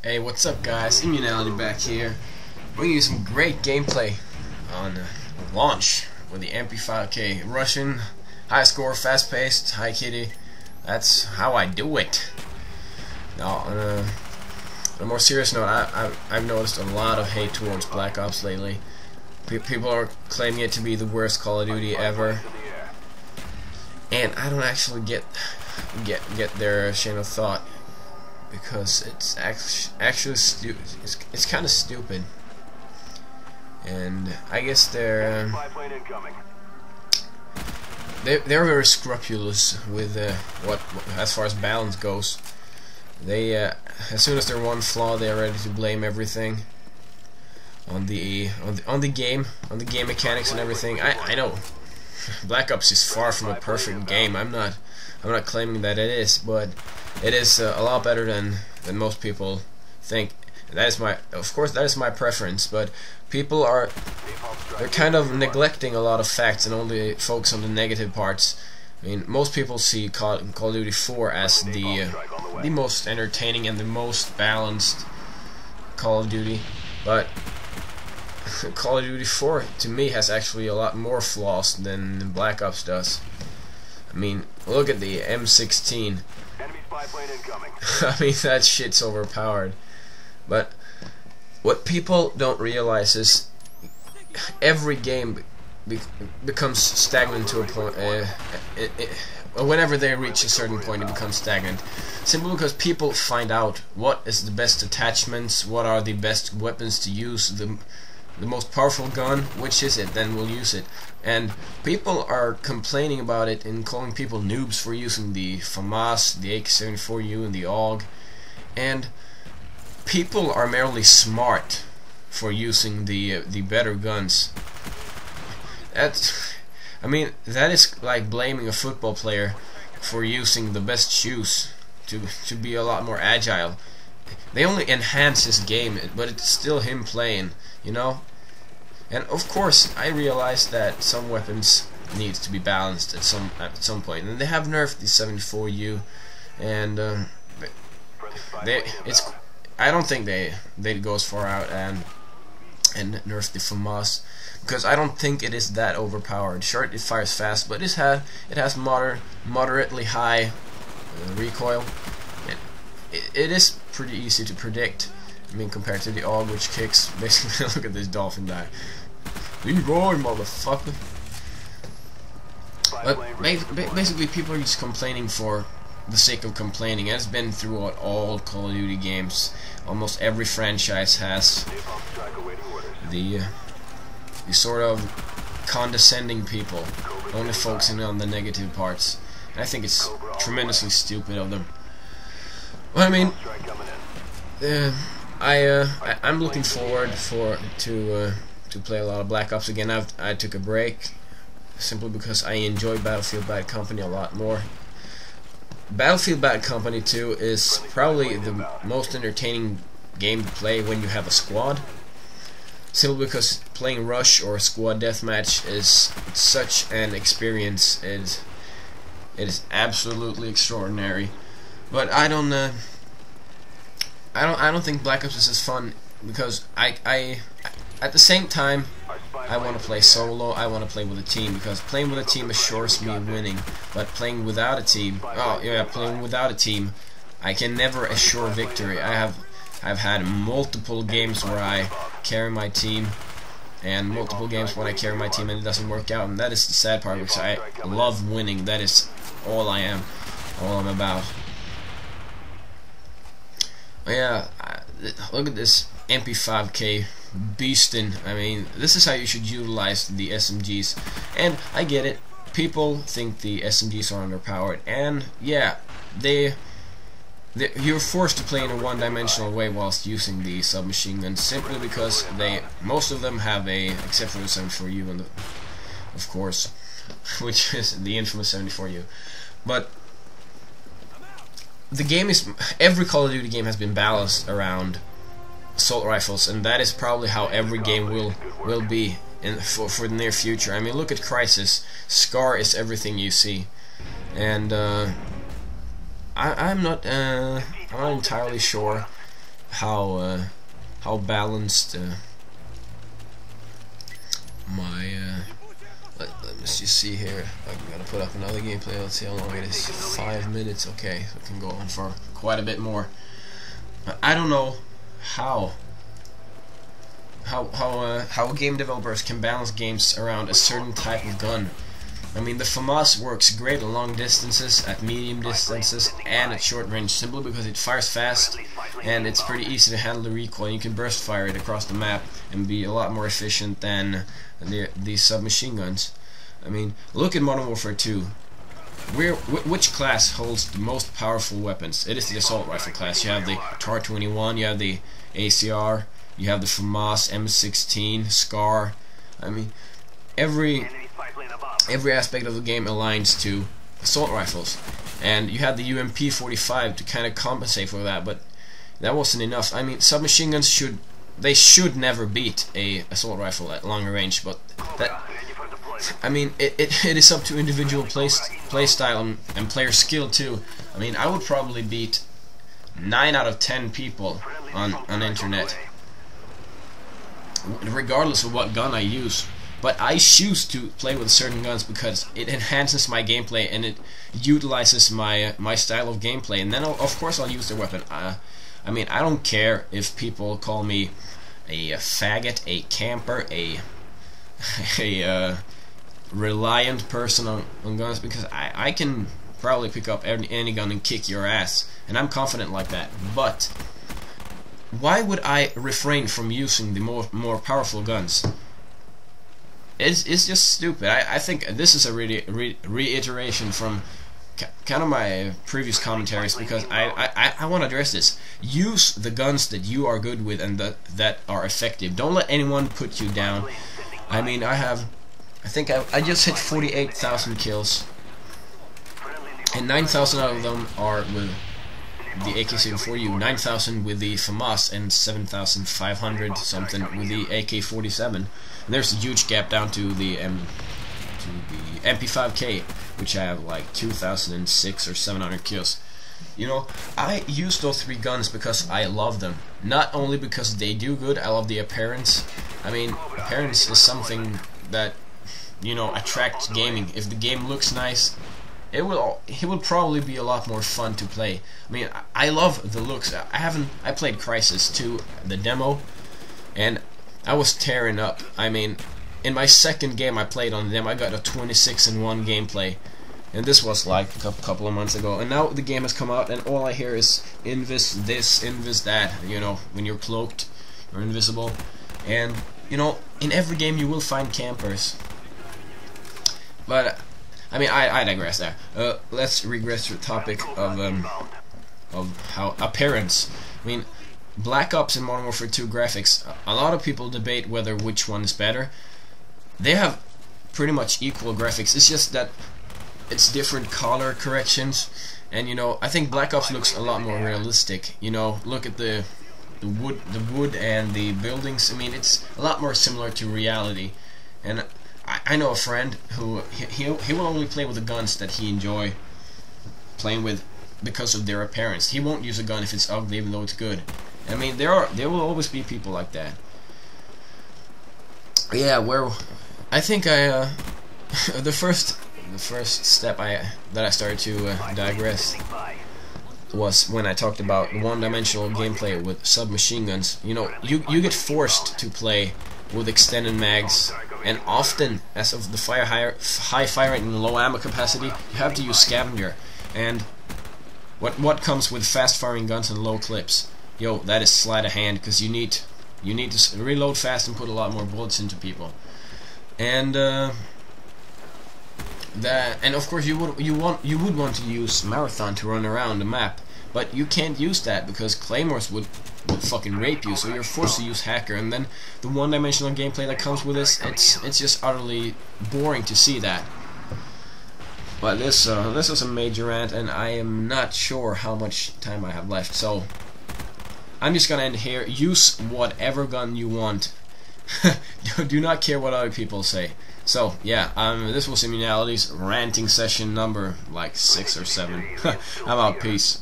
Hey, what's up guys? Immunality back here, bringing you some great gameplay on launch with the MP5K. Russian, high score, fast paced, high kitty. That's how I do it. Now, on a more serious note, I've noticed a lot of hate towards Black Ops lately. People are claiming it to be the worst Call of Duty ever, and I don't actually get their chain of thought, because it's actually stupid. It's kind of stupid, and I guess they're very scrupulous with what as far as balance goes. They as soon as there's one flaw, they're ready to blame everything on the game mechanics and everything. I know Black Ops is far from a perfect game. I'm not claiming that it is, but it is a lot better than most people think. That is of course that is my preference, but people they're kind of neglecting a lot of facts and only focus on the negative parts. I mean, most people see Call of Duty 4 as the most entertaining and the most balanced Call of Duty, but Call of Duty 4 to me has actually a lot more flaws than Black Ops does. I mean, look at the M16. I mean, that shit's overpowered. But what people don't realize is every game becomes stagnant to a point. Whenever they reach a certain point, it becomes stagnant. Simply because people find out what is the best attachments, what are the best weapons to use, the most powerful gun, which is it, then we'll use it. And people are complaining about it and calling people noobs for using the FAMAS, the AK-74U, and the AUG. And people are merely smart for using the better guns. I mean, that is like blaming a football player for using the best shoes to be a lot more agile. They only enhance his game, but it's still him playing, you know? And of course, I realize that some weapons need to be balanced at some point, and they have nerfed the 74U, and I don't think they go as far out and nerf the FAMAS, because I don't think it is that overpowered. Sure, it fires fast, but it has moderately high recoil. It is pretty easy to predict. I mean, compared to the AUG, which kicks basically. Look at this dolphin die. Leroy, motherfucker. But basically, people are just complaining for the sake of complaining. It's been throughout all Call of Duty games. Almost every franchise has the sort of condescending people, only focusing on the negative parts. And I think it's tremendously stupid of them. Well, I mean, I'm looking forward to play a lot of Black Ops again. I took a break simply because I enjoy Battlefield Bad Company a lot more. Battlefield Bad Company 2 is probably the most entertaining game to play when you have a squad, simply because playing Rush or Squad Deathmatch is such an experience. It is absolutely extraordinary. But I don't think Black Ops is as fun, because I at the same time I want to play solo. I want to play with a team, because playing with a team assures me winning. But playing without a team, playing without a team, I can never assure victory. I've had multiple games where I carry my team, and multiple games when I carry my team and it doesn't work out, and that is the sad part, because I love winning. That is all I'm about. Yeah, look at this MP5K beastin'. I mean, this is how you should utilize the SMGs. And I get it. People think the SMGs are underpowered, and yeah, you're forced to play in a one-dimensional way whilst using the submachine guns, simply because most of them have except for the 74U, and of course, which is the infamous 74U. But the game every Call of Duty game has been balanced around assault rifles, and that is probably how every game will be for the near future. I mean, look at Crisis. Scar is everything you see, and I'm not entirely sure how balanced my let me just see here. I'm gonna put up another gameplay. Let's see how long it is. 5 minutes. Okay, so it can go on for quite a bit more. I don't know how game developers can balance games around a certain type of gun. I mean, the FAMAS works great at long distances, at medium distances, and at short range, simply because it fires fast and it's pretty easy to handle the recoil. You can burst fire it across the map and be a lot more efficient than these submachine guns. I mean, look at Modern Warfare 2. Which class holds the most powerful weapons? It is the assault rifle class. You have the TAR-21, you have the ACR, you have the FAMAS, M16, SCAR. I mean, every aspect of the game aligns to assault rifles, and you had the UMP-45 to kind of compensate for that, but that wasn't enough. I mean, submachine guns should never beat a assault rifle at longer range, but that, I mean, it is up to individual play style and player skill too. I mean, I would probably beat 9 out of 10 people on internet, regardless of what gun I use. But I choose to play with certain guns because it enhances my gameplay and it utilizes my style of gameplay. And then of course I'll use the weapon. I mean, I don't care if people call me a faggot, a camper, a reliant person on guns, because I can probably pick up any gun and kick your ass, and I'm confident like that. But why would I refrain from using the more powerful guns? It's just stupid. I think this is a reiteration from kind of my previous commentaries, because I want to address this. Use the guns that you are good with and that are effective. Don't let anyone put you down. I mean, I think I just hit 48,000 kills, and 9,000 out of them are with the AK-74U, 9,000 with the FAMAS, and 7,500 something with the AK-47. And there's a huge gap down to the MP5K, which I have like 2,006 or 700 kills. You know, I use those 3 guns because I love them. Not only because they do good, I love the appearance. I mean, appearance is something that, you know, attracts gaming. If the game looks nice, it will probably be a lot more fun to play. I mean, I love the looks. I played Crysis 2, the demo, and I was tearing up. I mean, in my second game I played on the demo, I got a 26-1 gameplay, and this was like a couple of months ago. And now the game has come out, and all I hear is invis this, invis that. You know, when you're cloaked or invisible, and you know, in every game you will find campers. But I mean, I digress there. Let's regress to the topic of how appearance. I mean, Black Ops and Modern Warfare 2 graphics. A lot of people debate whether which one is better. They have pretty much equal graphics. It's just that it's different color corrections, and you know, I think Black Ops looks a lot more realistic. You know, look at the wood and the buildings. I mean, it's a lot more similar to reality. And I know a friend who he will only play with the guns that he enjoy playing with because of their appearance. He won't use a gun if it's ugly, even though it's good. I mean, there will always be people like that. Yeah, where I think the first step that I started to digress was when I talked about one-dimensional gameplay with submachine guns. You know, you get forced to play with extended mags, and often, as of the high fire rate and low ammo capacity, you have to use scavenger. And what comes with fast-firing guns and low clips? Yo, that is sleight of hand, because you need to reload fast and put a lot more bullets into people. And and of course you would want to use Marathon to run around the map, but you can't use that because claymores would fucking rape you, so you're forced to use hacker. And then the one-dimensional gameplay that comes with this, it's just utterly boring to see that. But this was a major rant, and I am not sure how much time I have left, so I'm just gonna end here. Use whatever gun you want. Do not care what other people say. So yeah, this was Immunality's ranting session number like 6 or 7. I'm out. Peace.